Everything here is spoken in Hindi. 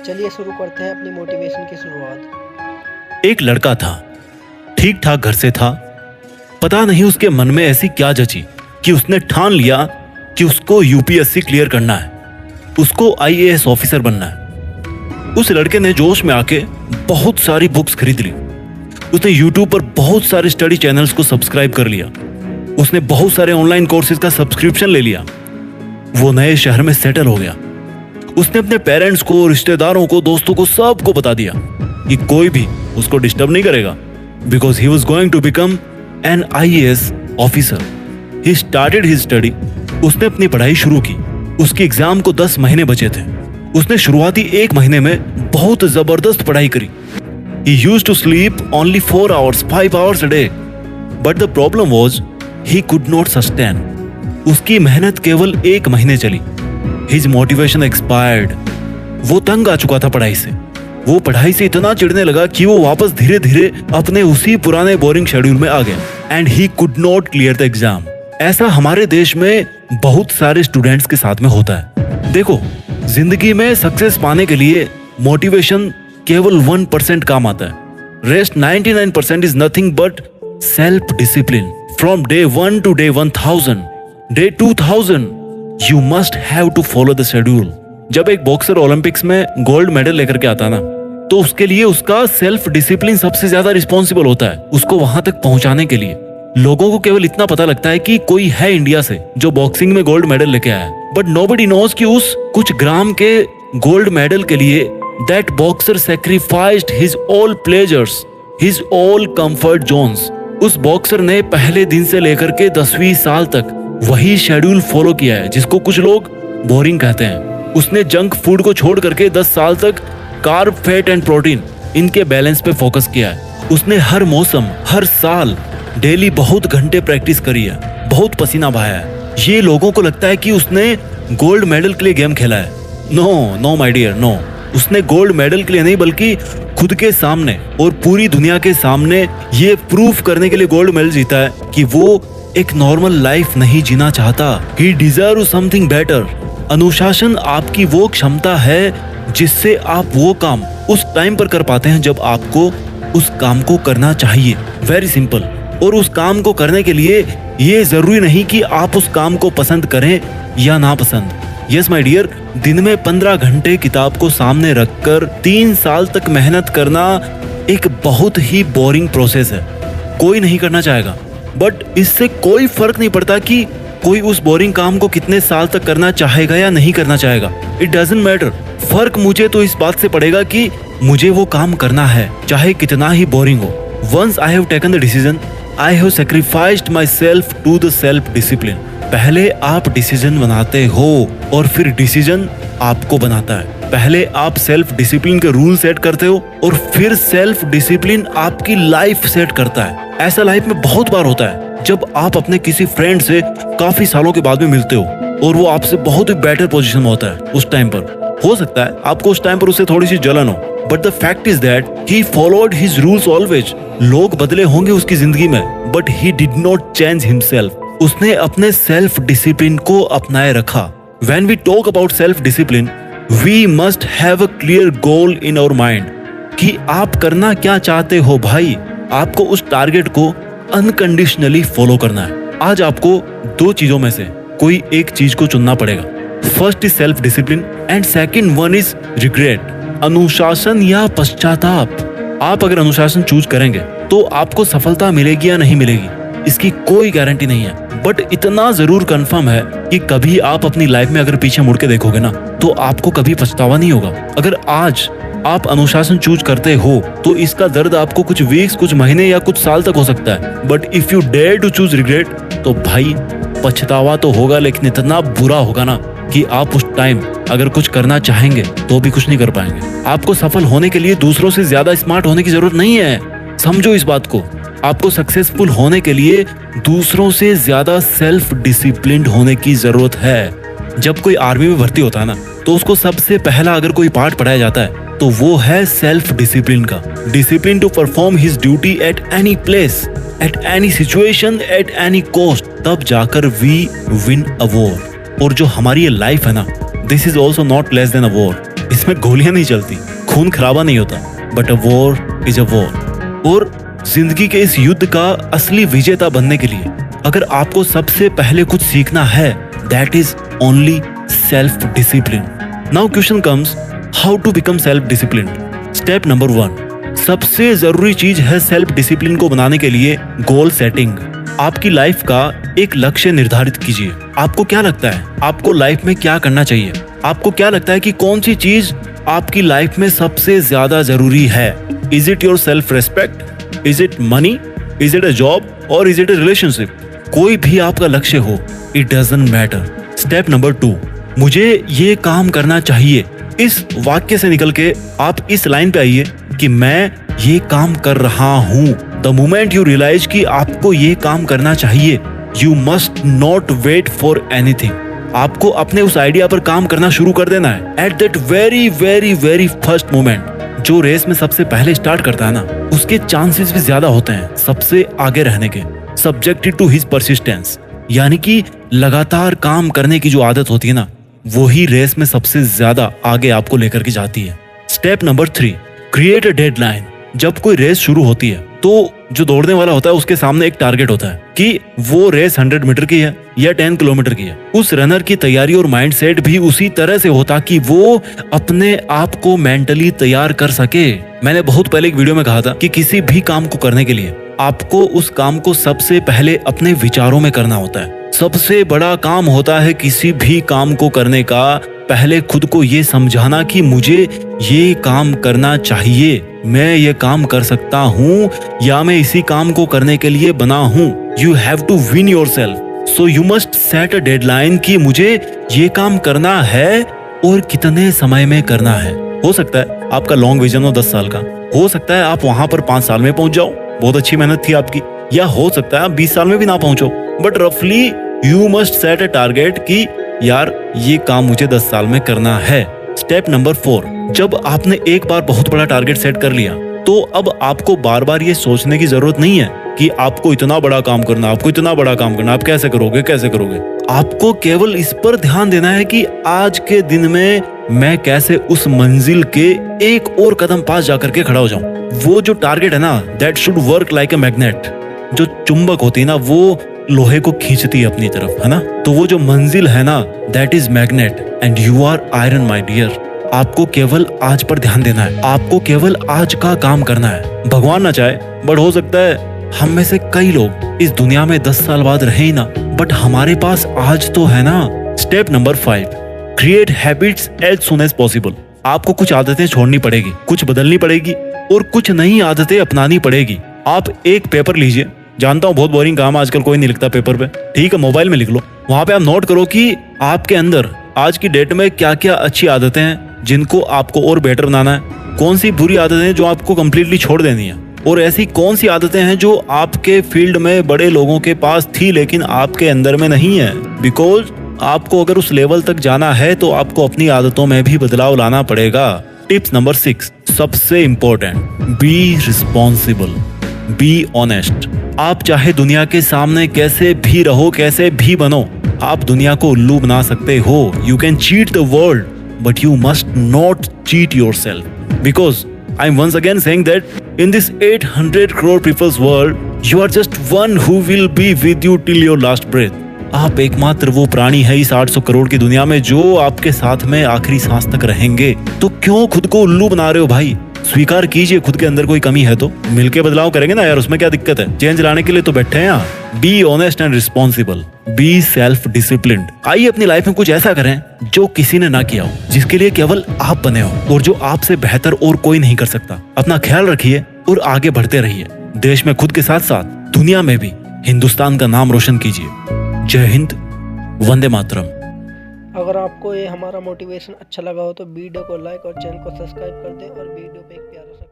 चलिए शुरू करते हैं अपनी मोटिवेशन की शुरुआत। एक लड़का था, ठीक ठाक घर से था। पता नहीं उसके मन में ऐसी क्या जची कि उसने ठान लिया कि उसको यूपीएससी क्लियर करना है, उसको आईएएस ऑफिसर बनना है। उस लड़के ने जोश में आके बहुत सारी बुक्स खरीद ली। उसने यूट्यूब पर बहुत सारे स्टडी चैनल्स को सब्सक्राइब कर लिया। उसने बहुत सारे ऑनलाइन कोर्सेज का सब्सक्रिप्शन ले लिया। वो नए शहर में सेटल हो गया। उसने अपने पेरेंट्स को, रिश्तेदारों को, दोस्तों को, सबको बता दिया कि कोई भी उसको डिस्टर्ब नहीं करेगा, because he was going to become an IAS officer. He started his study. उसने अपनी पढ़ाई शुरू की। उसके एग्जाम को 10 महीने बचे थे। उसने शुरुआती 1 महीने में बहुत जबरदस्त पढ़ाई करी। He used to sleep only 4 hours, 5 hours a day. But the problem was he could not sustain. उसकी मेहनत केवल 1 महीने चली। His motivation expired. वो तंग आ चुका था पढ़ाई से। वो पढ़ाई से इतना चिढ़ने लगा कि वो वापस धीरे धीरे अपने उसी पुराने बोरिंग शेड्यूल में आ गया। And he could not clear the exam. ऐसा हमारे देश में बहुत सारे स्टूडेंट्स के साथ में होता है। देखो, जिंदगी में सक्सेस पाने के लिए मोटिवेशन केवल 1% काम आता है। Rest 99% is nothing but self discipline. From day 1 to day 1000, day 2000 you must have to follow the schedule. जब एक बॉक्सर ओलंपिक्स में गोल्ड मेडल लेकर के आता ना, तो उसके लिए उसका सेल्फ डिसिप्लिन सबसे ज्यादा रिस्पॉन्सिबल होता है उसको वहां तक पहुंचाने के लिए। लोगों को केवल इतना पता लगता है कि कोई है इंडिया से जो बॉक्सिंग में गोल्ड मेडल लेके आया, बट नोबडी नोज कि उस कुछ ग्राम के गोल्ड मेडल के लिए that boxer sacrificed his all pleasures, his all comfort Jones. उस बॉक्सर ने पहले दिन से लेकर के 10वीं साल तक वही शेड्यूल फॉलो किया है जिसको कुछ लोग बोरिंग कहते हैं। उसने जंक फूड को छोड़ करके 10 साल तक कार्ब, फैट एंड प्रोटीन इनके बैलेंस पे फोकस किया है। उसने हर मौसम, हर साल डेली बहुत घंटे प्रैक्टिस करी है, बहुत पसीना बहाया है। ये लोगों को लगता है कि उसने गोल्ड मेडल के लिए गेम खेला है। No my dear, no. उसने गोल्ड मेडल के लिए नहीं, बल्कि खुद के सामने और पूरी दुनिया के सामने ये प्रूफ करने के लिए गोल्ड मेडल जीता है कि वो एक नॉर्मल लाइफ नहीं जीना चाहता। He deserve something better. अनुशासन आपकी वो क्षमता है जिससे आप वो काम उस टाइम पर कर पाते हैं जब आपको उस काम को करना चाहिए। Very simple. और उस काम को करने के लिए ये जरूरी नहीं कि आप उस काम को पसंद करें या ना पसंद। यस माय डियर, दिन में 15 घंटे किताब को सामने रखकर 3 साल तक मेहनत करना एक बहुत ही बोरिंग प्रोसेस है। कोई नहीं करना चाहेगा, बट इससे कोई फर्क नहीं पड़ता कि कोई उस बोरिंग काम को कितने साल तक करना चाहेगा या नहीं करना चाहेगा। It doesn't matter. फर्क मुझे तो इस बात से पड़ेगा कि मुझे वो काम करना है, चाहे कितना ही बोरिंग हो। Once I have taken the decision, I have sacrificed my self to the self discipline. पहले आप डिसीजन बनाते हो और फिर डिसीजन आपको बनाता है। पहले आप सेल्फ डिसिप्लिन के रूल सेट करते हो और फिर सेल्फ डिसिप्लिन आपकी लाइफ सेट करता है। ऐसा लाइफ में बहुत बार होता है जब आप अपने किसी फ्रेंड से काफी सालों के बाद में मिलते हो और वो आपसे बहुत ही बेटर पोजीशन में होता है। उस टाइम पर हो सकता है आपको उस टाइम पर उससे थोड़ी सी जलन हो, but the fact is that he followed his rules always. लोग बदले होंगे उसकी जिंदगी में, but he did not change himself. उसने अपने सेल्फ डिसिप्लिन को अपनाए रखा। When we talk about self discipline, we must have a clear goal in our mind कि आप करना क्या चाहते हो। भाई, आपको उस टारगेट को अनकंडीशनली फॉलो करना है। आज आपको 2 चीजों में से कोई एक चीज को चुनना पड़ेगा। First is self discipline and second one is regret, अनुशासन या पश्चाताप। आप अगर अनुशासन चूज करेंगे तो आपको सफलता मिलेगी या नहीं मिलेगी इसकी कोई गारंटी नहीं है, बट इतना जरूर कंफर्म है कि कभी आप अपनी लाइफ में अगर पीछे मुड़ के देखोगे ना, तो आपको कभी पछतावा नहीं होगा। अगर आज आप अनुशासन चूज करते हो तो इसका दर्द आपको कुछ वीक्स, कुछ महीने या कुछ साल तक हो सकता है, but if you dare to choose regret, तो भाई पछतावा तो होगा, लेकिन इतना बुरा होगा ना कि आप उस टाइम अगर कुछ करना चाहेंगे तो भी कुछ नहीं कर पाएंगे। आपको सफल होने के लिए दूसरों से ज्यादा स्मार्ट होने की जरूरत नहीं है। समझो इस बात को। आपको सक्सेसफुल होने के लिए दूसरों से ज्यादा सेल्फ डिसिप्लिन्ड होने की जरूरत है। जब कोई आर्मी में भर्ती होता है ना, तो उसको सबसे पहला अगर कोई पार्ट पढ़ाया जाता है तो वो है सेल्फ डिसिप्लिन का। Discipline to perform his duty at any place, at any situation, at any cost. तब जाकर वी विन अ वॉर। और जो हमारी ये लाइफ है ना, this is also not less than a war. इसमें गोलियां नहीं चलती, खून खराबा नहीं होता, but a war is a war. और जिंदगी के इस युद्ध का असली विजेता बनने के लिए अगर आपको सबसे पहले कुछ सीखना है, that is only self discipline. Now question comes, how to become self discipline. Step number 1, सबसे जरूरी चीज है सेल्फ डिसिप्लिन को बनाने के लिए गोल सेटिंग। आपकी लाइफ का एक लक्ष्य निर्धारित कीजिए। आपको क्या लगता है आपको लाइफ में क्या करना चाहिए? आपको क्या लगता है कि कौन सी चीज आपकी लाइफ में सबसे ज्यादा जरूरी है? Is it your self respect? Is it money? Is it a job? और इज इट अ रिलेशनशिप? कोई भी आपका लक्ष्य हो, it doesn't matter. Step number 2, मुझे ये काम करना चाहिए। इस वाक्य से निकल के आप इस लाइन पे आइए कि मैं ये काम कर रहा हूं। द मोमेंट यू रियलाइज कि आपको ये काम करना चाहिए, you must not wait for anything. आपको अपने उस आइडिया पर काम करना शुरू कर देना है at that very very very first moment. जो रेस में सबसे पहले स्टार्ट करता है ना, उसके चांसेस भी ज्यादा होते हैं सबसे आगे रहने के, सब्जेक्टेड टू हिज परसिस्टेंस। यानी कि लगातार काम करने की जो आदत होती है ना, वही रेस में सबसे ज्यादा आगे आपको लेकर के जाती है। Step number 3, create a deadline. जब कोई रेस शुरू होती है तो जो दौड़ने वाला होता है उसके सामने एक टारगेट होता है कि वो रेस 100 मीटर की है या 10 किलोमीटर की है। उस रनर की तैयारी और माइंडसेट भी उसी तरह से होता कि वो अपने आप को मेंटली तैयार कर सके। मैंने बहुत पहले एक वीडियो में कहा था कि किसी भी काम को करने के लिए आपको उस काम को सबसे पहले अपने विचारों में करना होता है। सबसे बड़ा काम होता है किसी भी काम को करने का पहले खुद को ये समझाना कि मुझे ये काम करना चाहिए, मैं ये काम कर सकता हूँ या मैं इसी काम को करने के लिए बना हूँ। You have to win your self, so you must set a deadline कि मुझे ये काम करना है और कितने समय में करना है। हो सकता है आपका लॉन्ग विजन हो 10 साल का, हो सकता है आप वहां पर 5 साल में पहुंच जाओ, बहुत अच्छी मेहनत थी आपकी, या हो सकता है आप 20 साल में भी ना पहुंचो, बट रफली you must set a target कि यार ये काम मुझे 10 साल में करना है। स्टेप नंबर 4, जब आपने एक बार बहुत बड़ा टारगेट सेट कर लिया तो अब आपको बार बार ये सोचने की जरूरत नहीं है कि आपको इतना बड़ा काम करना, आपको इतना बड़ा काम करना, आप कैसे करोगे कैसे करोगे। आपको केवल इस पर ध्यान देना है कि आज के दिन में मैं कैसे उस मंजिल के एक और कदम पास जाकर के खड़ा हो जाऊं। वो जो टारगेट है ना, that should work like a magnet. जो चुंबक होती है ना, वो लोहे को खींचती है अपनी तरफ, है ना। तो वो जो मंजिल है ना, that is magnet and you are iron my dear. आपको केवल आज पर ध्यान देना है, आपको केवल आज का काम करना है। भगवान ना चाहे बट हो सकता है हम में से कई लोग इस दुनिया में 10 साल बाद रहे ही ना, बट हमारे पास आज तो है ना। Step number 5, create habits as soon as possible. आपको कुछ आदतें छोड़नी पड़ेगी, कुछ बदलनी पड़ेगी और कुछ नई आदतें अपनानी पड़ेगी। आप एक पेपर लीजिए, जानता हूँ बहुत बोरिंग काम, आजकल कोई नहीं लिखता पेपर पे, ठीक है, मोबाइल में लिख लो। वहां पे आप नोट करो कि आपके अंदर आज की डेट में क्या क्या अच्छी आदतें हैं जिनको आपको और बेटर बनाना है, कौन सी बुरी आदतें हैं जो आपको कंप्लीटली छोड़ देनी है, और ऐसी कौन सी आदतें हैं जो आपके फील्ड में बड़े लोगों के पास थी लेकिन आपके अंदर में नहीं है। बिकॉज आपको अगर उस लेवल तक जाना है तो आपको अपनी आदतों में भी बदलाव लाना पड़ेगा। टिप्स नंबर 6, सबसे important, be responsible, be honest. आप चाहे दुनिया के सामने कैसे भी रहो, कैसे भी बनो, आप दुनिया को उल्लू बना सकते हो। You can cheat the world but you must not cheat yourself, because I am once again saying that in this 800 crore people's world you are just one who will be with you till your last breath। आप एकमात्र वो प्राणी है इस 800 करोड़ की दुनिया में जो आपके साथ में आखिरी सांस तक रहेंगे। तो क्यों खुद को उल्लू बना रहे हो भाई? स्वीकार कीजिए खुद के अंदर कोई कमी है तो मिलके बदलाव करेंगे ना यार, उसमें क्या दिक्कत है? चेंज लाने के लिए तो बैठे हैं यहाँ। Be honest and responsible, be self disciplined. आइए अपनी लाइफ में कुछ ऐसा करें जो किसी ने ना किया हो, जिसके लिए केवल आप बने हो और जो आपसे बेहतर और कोई नहीं कर सकता। अपना ख्याल रखिए और आगे बढ़ते रहिए। देश में खुद के साथ साथ दुनिया में भी हिंदुस्तान का नाम रोशन कीजिए। जय हिंद, वंदे मातरम। अगर आपको ये हमारा मोटिवेशन अच्छा लगा हो तो वीडियो को लाइक और चैनल को सब्सक्राइब कर दें और वीडियो पे एक प्यारा सा